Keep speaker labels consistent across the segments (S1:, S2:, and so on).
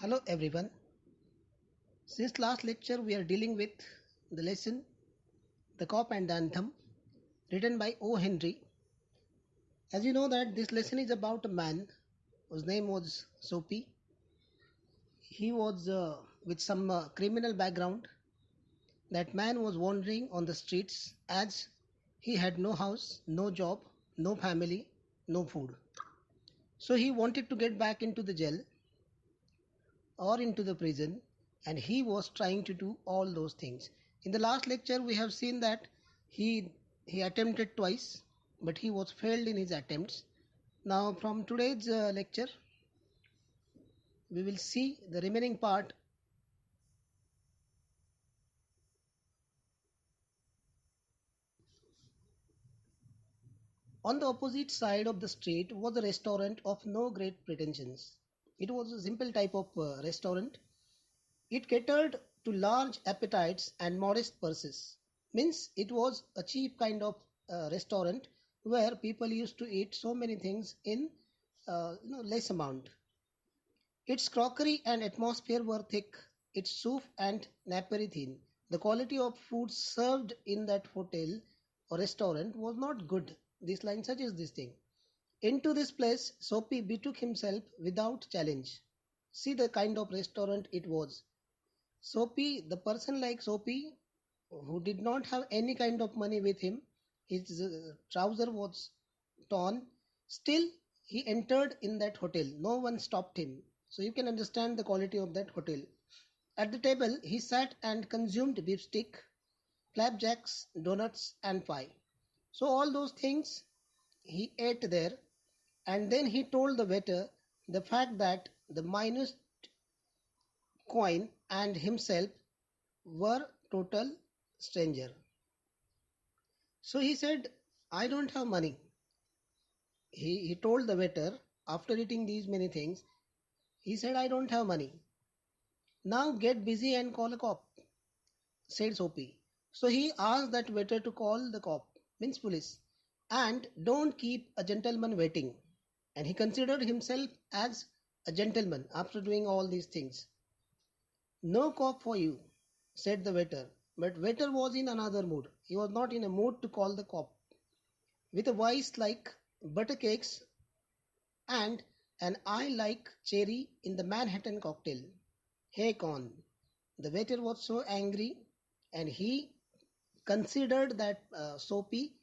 S1: Hello everyone. Since last lecture we are dealing with the lesson The Cop and the Anthem written by O. Henry. As you know that this lesson is about a man whose name was Soapy. He was with some criminal background. That man was wandering on the streets as he had no house, no job, no family, no food. So he wanted to get back into the jail or into the prison, and he was trying to do all those things. In the last lecture we have seen that he he attempted twice, but he was failed in his attempts. Now from today's lecture we will see the remaining part. On the opposite side of the street was a restaurant of no great pretensions. It was a simple type of restaurant. It catered to large appetites and modest purses. Means it was a cheap kind of restaurant where people used to eat so many things in less amount. Its crockery and atmosphere were thick, its soup and napery thin. The quality of food served in that hotel or restaurant was not good. This line suggests this thing. Into this place, Soapy betook himself without challenge. See the kind of restaurant it was. Soapy, the person like Soapy, who did not have any kind of money with him, his trouser was torn, still he entered in that hotel. No one stopped him. So you can understand the quality of that hotel. At the table, he sat and consumed beefsteak, flapjacks, donuts, and pie. So all those things he ate there, and then he told the waiter the fact that the minus coin and himself were total stranger. So he said, I don't have money. He told the waiter after eating these many things, he said, I don't have money. Now get busy and call a cop, said Soapy. So he asked that waiter to call the cop, means police, and don't keep a gentleman waiting. And he considered himself as a gentleman after doing all these things. No cop for you, said the waiter. But waiter was in another mood. He was not in a mood to call the cop. With a voice like butter cakes and an eye like cherry in the Manhattan cocktail. Hey con. The waiter was so angry and he considered that Soapy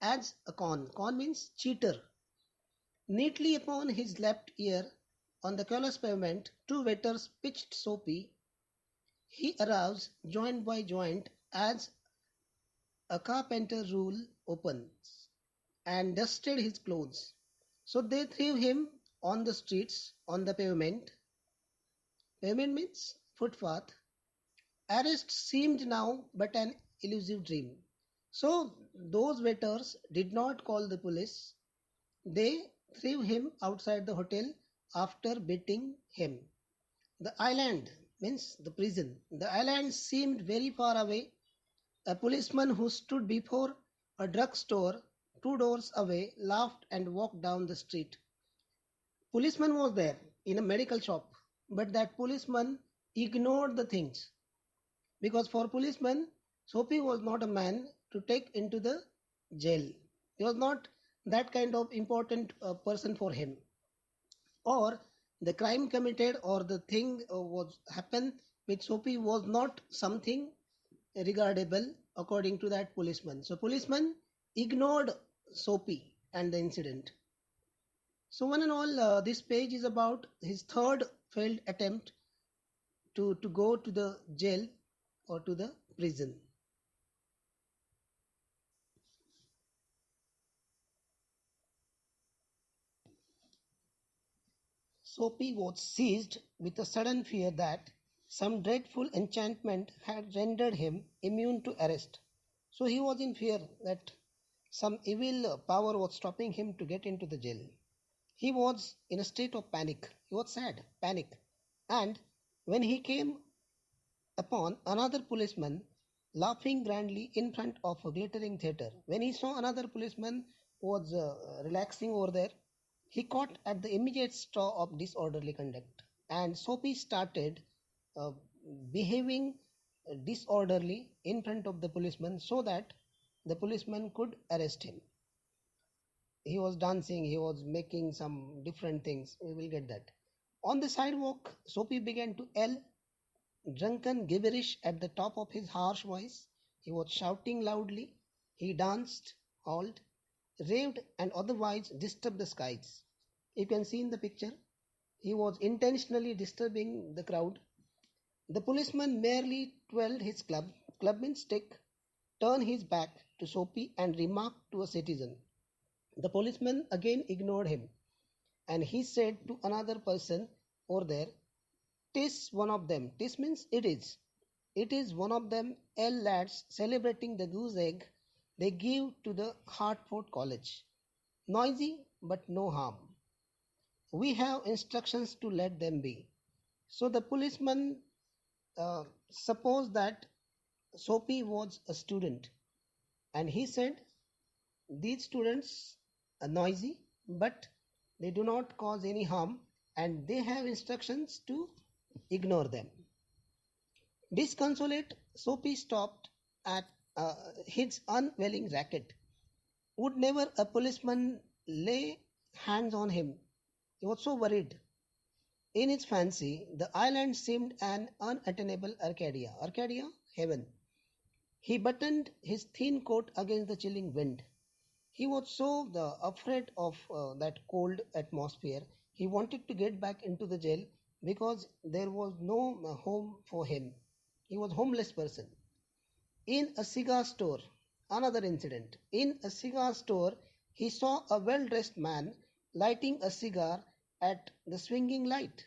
S1: as a con. Con means cheater. Neatly upon his left ear on the careless pavement, two waiters pitched Soapy. He arose joint by joint as a carpenter rule opens and dusted his clothes. So they threw him on the streets, on the pavement. Pavement means footpath. Arrest seemed now but an elusive dream. So those waiters did not call the police. They threw him outside the hotel after beating him. The island means the prison. The island seemed very far away. A policeman who stood before a drugstore two doors away laughed and walked down the street. Policeman was there in a medical shop, but that policeman ignored the things because for policeman, Soapy was not a man to take into the jail. He was not that kind of important person for him. Or the crime committed or the thing was happened with Soapy was not something regardable according to that policeman. So policeman ignored Soapy and the incident. So one and all, this page is about his third failed attempt to go to the jail or to the prison. Soapy was seized with a sudden fear that some dreadful enchantment had rendered him immune to arrest. So he was in fear that some evil power was stopping him to get into the jail. He was in a state of panic. He was sad, panic. And when he came upon another policeman laughing grandly in front of a glittering theatre, when he saw another policeman was relaxing over there, he caught at the immediate straw of disorderly conduct. and Soapy started uh, behaving disorderly in front of the policeman so that the policeman could arrest him. He was dancing, he was making some different things. We will get that. On the sidewalk, Soapy began to yell drunken gibberish at the top of his harsh voice. He was shouting loudly. He danced, hauled, raved, and otherwise disturbed the skies. You can see in the picture, he was intentionally disturbing the crowd. The policeman merely twirled his club stick, turned his back to Soapy, and remarked to a citizen. The policeman again ignored him, and he said to another person over there, "'Tis one of them." "'Tis means it is. It is one of them lads celebrating the goose egg they give to the Hartford College. Noisy, but no harm. We have instructions to let them be." So the policeman supposed that Soapy was a student, and he said, "These students are noisy, but they do not cause any harm, and they have instructions to ignore them." Disconsolate, Soapy stopped at his unwilling racket. Would never a policeman lay hands on him? He was so worried. In his fancy, the island seemed an unattainable Arcadia. Arcadia, heaven. He buttoned his thin coat against the chilling wind. He was so afraid of that cold atmosphere. He wanted to get back into the jail because there was no home for him. He was a homeless person. In a cigar store, another incident. In a cigar store, he saw a well dressed man lighting a cigar at the swinging light.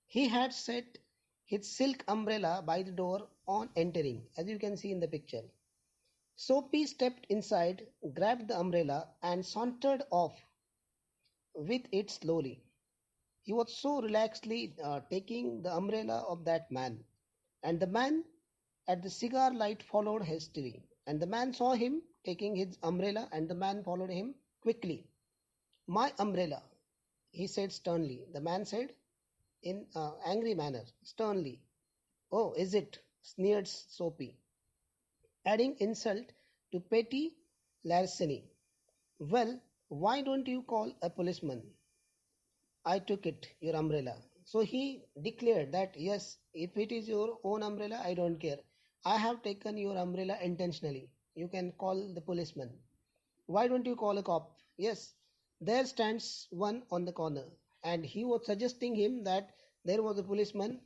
S1: He had set his silk umbrella by the door on entering, as you can see in the picture. Soapy stepped inside, grabbed the umbrella, and sauntered off with it slowly. He was so relaxedly taking the umbrella of that man, and the man at the cigar light followed hastily. And the man saw him taking his umbrella, and the man followed him quickly. "My umbrella," he said sternly. The man said in angry manner, sternly. "Oh, is it?" sneered Soapy, adding insult to petty larceny. "Well, why don't you call a policeman?" "I took it, your umbrella." So he declared that, "Yes, if it is your own umbrella, I don't care. I have taken your umbrella intentionally. You can call the policeman." "Why don't you call a cop?" "Yes, there stands one on the corner." And he was suggesting him that there was a policeman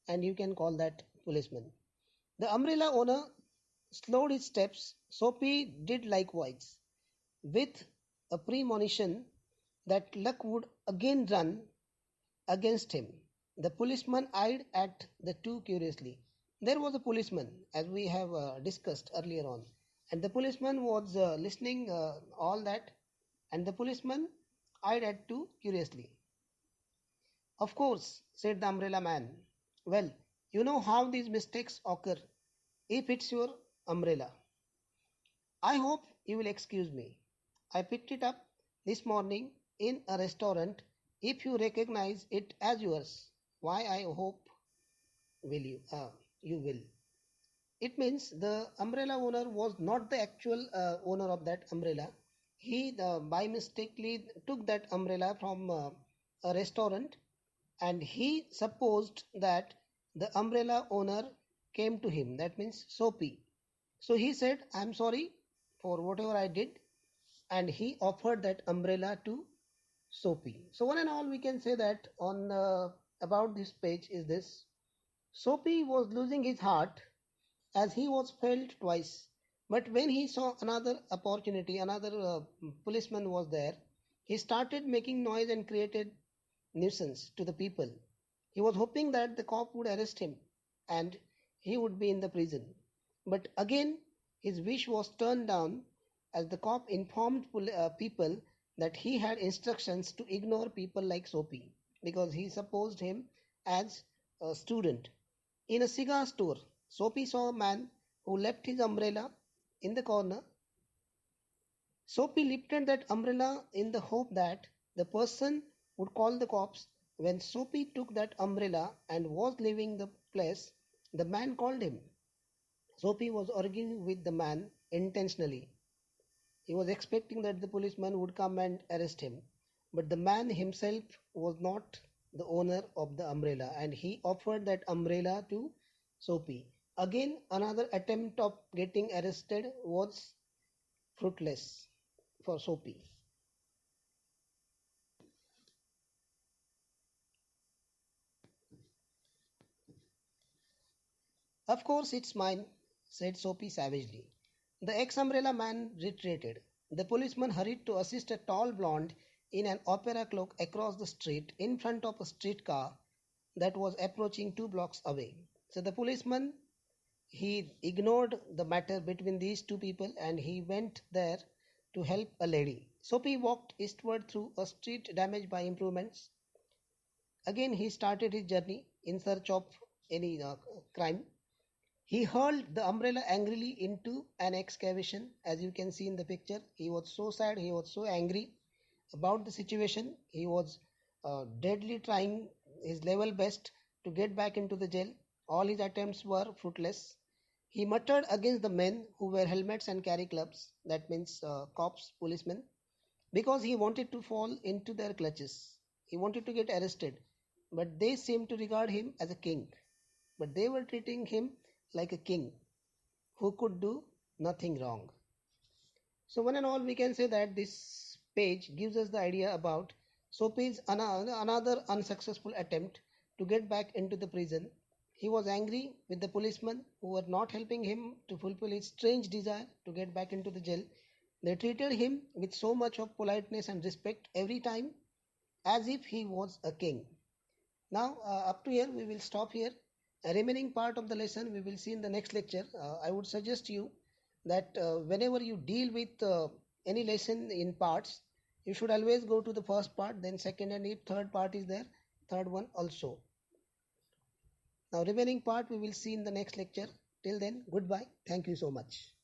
S1: and you can call that policeman. The umbrella owner slowed his steps. Soapy did likewise, with a premonition that luck would again run against him. The policeman eyed at the two curiously. There was a policeman, as we have discussed earlier on, and the policeman was listening all that, and the policeman eyed at two curiously. "Of course," said the umbrella man. "Well, you know how these mistakes occur if it's your umbrella. I hope you will excuse me. I picked it up this morning in a restaurant. If you recognize it as yours, why I hope will you you will." It means the umbrella owner was not the actual owner of that umbrella. He by mistakenly took that umbrella from a restaurant, and he supposed that the umbrella owner came to him. That means Soapy. So he said, "I'm sorry for whatever I did," and he offered that umbrella to Soapy. So one and all, we can say that on about this page is this: Soapy was losing his heart as he was failed twice. But when he saw another opportunity, another policeman was there, he started making noise and created nuisance to the people. He was hoping that the cop would arrest him and he would be in the prison. But again, his wish was turned down as the cop informed people that he had instructions to ignore people like Soapy because he supposed him as a student. In a cigar store, Soapy saw a man who left his umbrella in the corner. Soapy lifted that umbrella in the hope that the person would call the cops, When Soapy took that umbrella and was leaving the place, the man called him. Soapy was arguing with the man intentionally. He was expecting that the policeman would come and arrest him. But the man himself was not the owner of the umbrella and he offered that umbrella to Soapy. Again, another attempt of getting arrested was fruitless for Soapy. Of course, it's mine, said Soapy savagely. The ex umbrella man retreated. The policeman hurried to assist a tall blonde in an opera cloak across the street in front of a streetcar that was approaching 2 blocks away. So the policeman he ignored the matter between these two people and he went there to help a lady. Soapy walked eastward through a street damaged by improvements. Again, he started his journey in search of any crime. He hurled the umbrella angrily into an excavation. As you can see in the picture, he was so sad, he was so angry about the situation. He was deadly trying his level best to get back into the jail. All his attempts were fruitless. He muttered against the men who wear helmets and carry clubs, that means cops, policemen, because he wanted to fall into their clutches. He wanted to get arrested, but they seemed to regard him as a king. But they were treating him like a king who could do nothing wrong. So, one and all, we can say that this page gives us the idea about Soapy's another unsuccessful attempt to get back into the prison. He was angry with the policemen who were not helping him to fulfill his strange desire to get back into the jail. They treated him with so much of politeness and respect every time as if he was a king. Now, up to here, we will stop here. A remaining part of the lesson we will see in the next lecture. I would suggest you that whenever you deal with any lesson in parts, you should always go to the first part, then second, and if third part is there, third one also. Now, remaining part we will see in the next lecture. Till then, goodbye. Thank you so much.